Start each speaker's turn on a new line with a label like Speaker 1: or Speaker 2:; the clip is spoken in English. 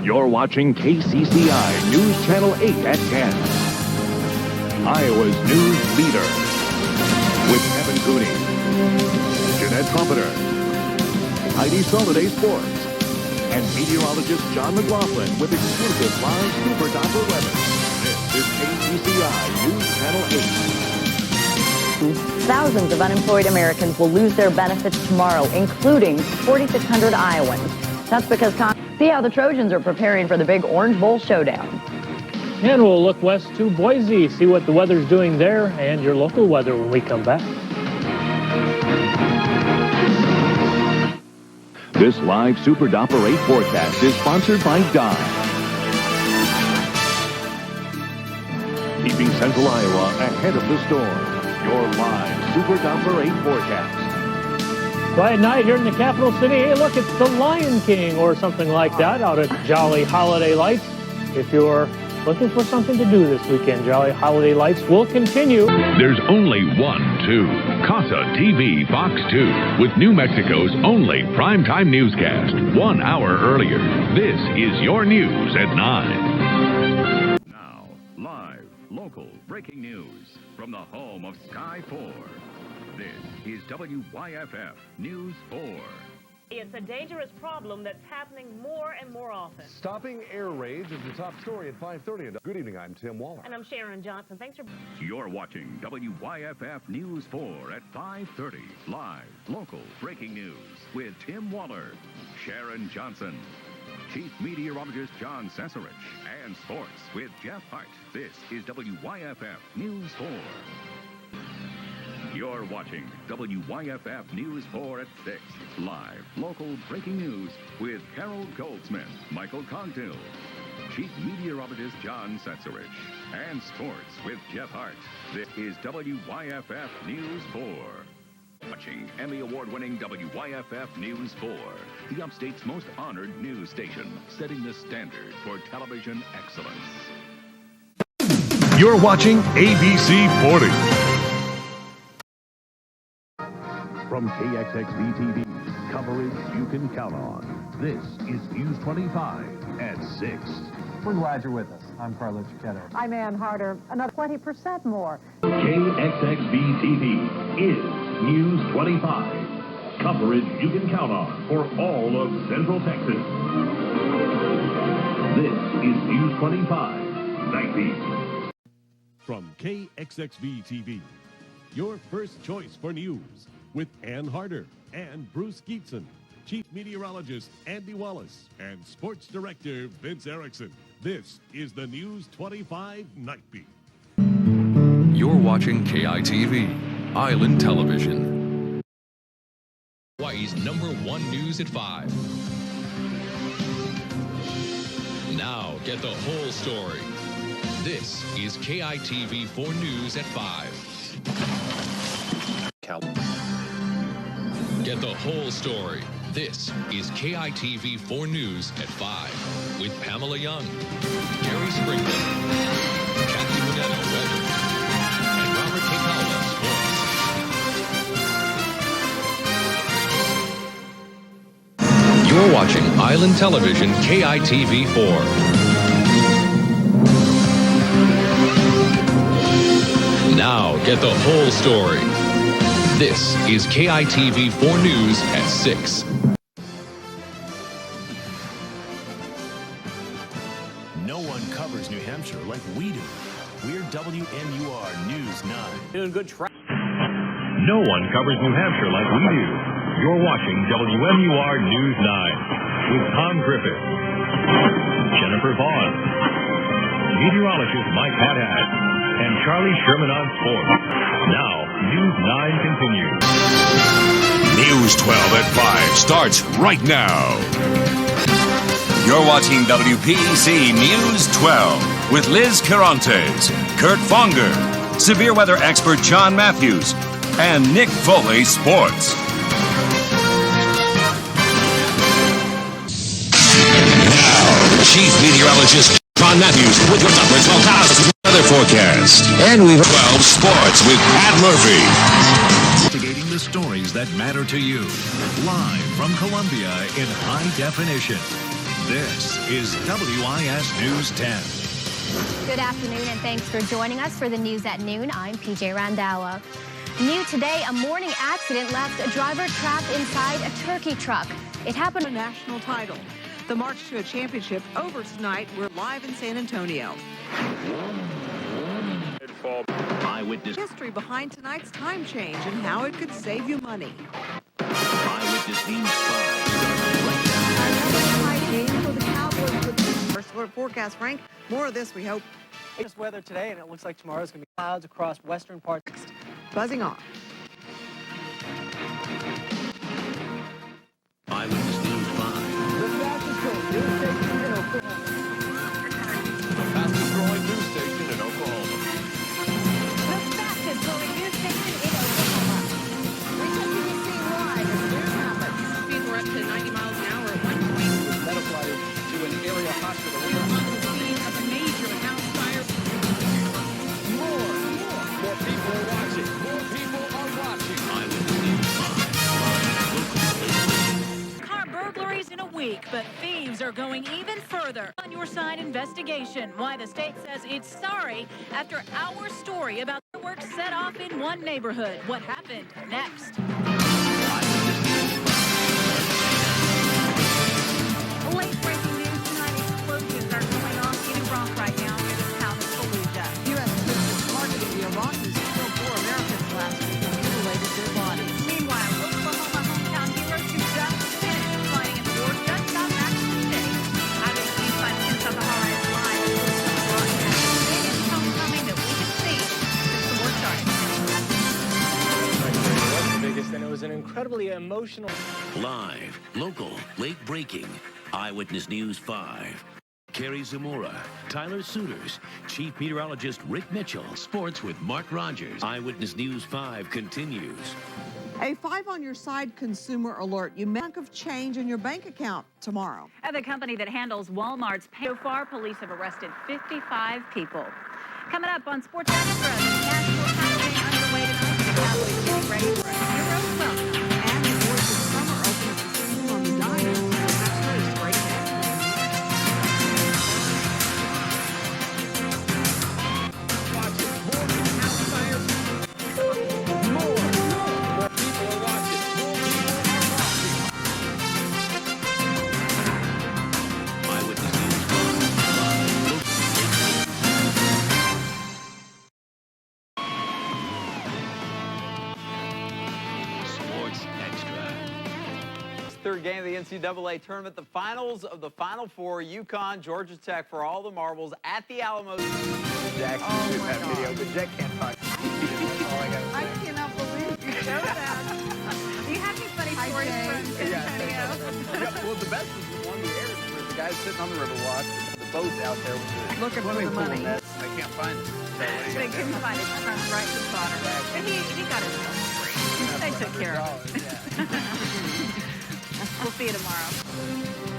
Speaker 1: You're watching KCCI News Channel 8 at 10. Iowa's news leader. With Evan Cooney, Jeanette Trumpeter, Heidi Soliday Sports, and meteorologist John McLaughlin with exclusive live Super Doppler weather. This is KCCI News Channel 8.
Speaker 2: Thousands of unemployed Americans will lose their benefits tomorrow, including 4,600 Iowans. That's because see how the Trojans are preparing for the big Orange Bowl showdown.
Speaker 3: And we'll look west to Boise, see what the weather's doing there and your local weather when we come back.
Speaker 1: This live Super Doppler 8 forecast is sponsored by Dyke. Keeping Central Iowa ahead of the storm. Your live Super Doppler 8 forecast.
Speaker 3: Quiet night here in the capital city. Hey, look, it's the Lion King or something like that out at Jolly Holiday Lights. If you're looking for something to do this weekend, Jolly Holiday Lights will continue.
Speaker 4: There's only one, KASA-TV Fox 2 with New Mexico's only primetime newscast 1 hour earlier. This is your news at 9. Now, live, local, breaking news from the home of Sky 4. This is WYFF News 4.
Speaker 5: It's a dangerous problem that's happening more and more often.
Speaker 6: Stopping air raids is the top story at 5:30. Good evening, I'm Tim Waller.
Speaker 5: And I'm Sharon Johnson. Thanks for...
Speaker 4: You're watching WYFF News 4 at 5:30. Live, local, breaking news with Tim Waller, Sharon Johnson, Chief Meteorologist John Sasarich, and sports with Jeff Hart. This is WYFF News 4. You're watching WYFF News 4 at 6. Live, local breaking news with Carol Goldsmith, Michael Cogdill, Chief Meteorologist John Sasarich, and sports with Jeff Hart. This is WYFF News 4. Watching Emmy Award-winning WYFF News 4, the upstate's most honored news station, setting the standard for television excellence.
Speaker 7: You're watching ABC 40.
Speaker 1: From KXXV-TV, coverage you can count on. This is News 25 at 6.
Speaker 8: We're glad you're with us. I'm Carla Chiquetto.
Speaker 9: I'm Ann Harder. Another 20% more.
Speaker 1: KXXV-TV is News 25. Coverage you can count on for all of Central Texas. This is News 25, Dyke.
Speaker 7: From KXXV-TV, your first choice for news. With Ann Harder and Bruce Geetson, Chief Meteorologist Andy Wallace, and Sports Director Vince Erickson. This is the News 25 Night Beat.
Speaker 10: You're watching KITV, Island Television. Hawaii's #1 news at 5. Now get the whole story. This is KITV4 News at 5. Get the whole story. This is KITV4 News at 5 with Pamela Young, Gary Sprinkler, Kathy Bonetto weather, and Robert Kekala sports. You're watching Island Television KITV4. Now get the whole story. This is KITV4 News at 6.
Speaker 11: No one covers New Hampshire like we do. We're WMUR News 9.
Speaker 3: Doing good track.
Speaker 4: No one covers New Hampshire like we do. You're watching WMUR News 9 with Tom Griffith, Jennifer Vaughn, meteorologist Mike Haddad, and Charlie Sherman on sports. Now, News 9 continues.
Speaker 7: News 12 at 5 starts right now.
Speaker 12: You're watching WPEC News 12 with Liz Carantes, Kurt Fonger, severe weather expert John Matthews, and Nick Foley Sports.
Speaker 7: Now, Chief Meteorologist John Matthews with your Doppler 12,000 weather forecast. And we've 12 Sports with Pat Murphy.
Speaker 11: Investigating the stories that matter to you. Live from Columbia in high definition. This is WIS News 10.
Speaker 13: Good afternoon, and thanks for joining us for the news at noon. I'm PJ Randhawa. New today, a morning accident left a driver trapped inside a turkey truck. It happened.
Speaker 14: A national title. The march to a championship over tonight. We're live in San Antonio.
Speaker 15: Eyewitness.
Speaker 14: History behind tonight's time change and how it could save you money.
Speaker 15: Eyewitness News 5.
Speaker 14: Another tight game for the Cowboys. With first alert forecast, Frank. More of this, we hope.
Speaker 16: It's weather today, and it looks like tomorrow's going to be clouds across western parts.
Speaker 14: Buzzing on.
Speaker 15: Eyewitness News 5.
Speaker 6: The fastest growing news station in Oklahoma.
Speaker 9: The fastest growing news station in Oklahoma. WCBC Live as news happens.
Speaker 14: Speeds were up to 90 miles an hour at one point.
Speaker 16: With medical items to an area hospital.
Speaker 14: We are on the scene of a major house fire.
Speaker 6: More people are watching. More people are watching.
Speaker 15: Eyewitness News 5.
Speaker 5: Car burglaries in a week, but thieves are going even further. On Your Side investigation, why the state says it's sorry after our story about fireworks set off in one neighborhood. What happened next?
Speaker 9: Late breaking news tonight. Explosions are going off in Iraq right now near the town of Fallujah.
Speaker 14: U.S. officials targeted the Iraqis who killed 4 Americans last week and mutilated their bodies.
Speaker 9: Meanwhile, Oklahoma hometown heroes who just finished fighting in the war just got back to the state. Eyewitness News 5 News Oklahoma is live. Biggest homecoming that we can see since the war started.
Speaker 16: It was the biggest, and it was an incredibly emotional.
Speaker 15: Live, local, late breaking. Eyewitness News 5. Carrie Zamora, Tyler Souters, Chief Meteorologist Rick Mitchell. Sports with Mark Rogers. Eyewitness News 5 continues.
Speaker 14: A 5 on your side consumer alert. You may have change in your bank account tomorrow.
Speaker 17: At the company that handles Walmart's pay. So far, police have arrested 55 people. Coming up on Sports Extra, the national title game underway tonight. The Cowboys getting ready for a hero's welcome.
Speaker 14: And the Voice of Summer open at the season on the Dyke. That's race right ahead.
Speaker 18: Third game of the NCAA tournament, the finals of the Final Four, UConn, Georgia Tech for all the marbles at the Alamo. Jack, that video, but Jack can't talk.
Speaker 14: I cannot believe you showed that.
Speaker 9: Do you have any funny stories from San Antonio?
Speaker 18: Well, the best was the one we aired where the guy's sitting on the Riverwalk, the boat's out there with the
Speaker 14: looking for the money.
Speaker 18: They can't find it.
Speaker 9: They couldn't find his friend right to spotter. But he got his stuff free. They took care of it. We'll see you tomorrow.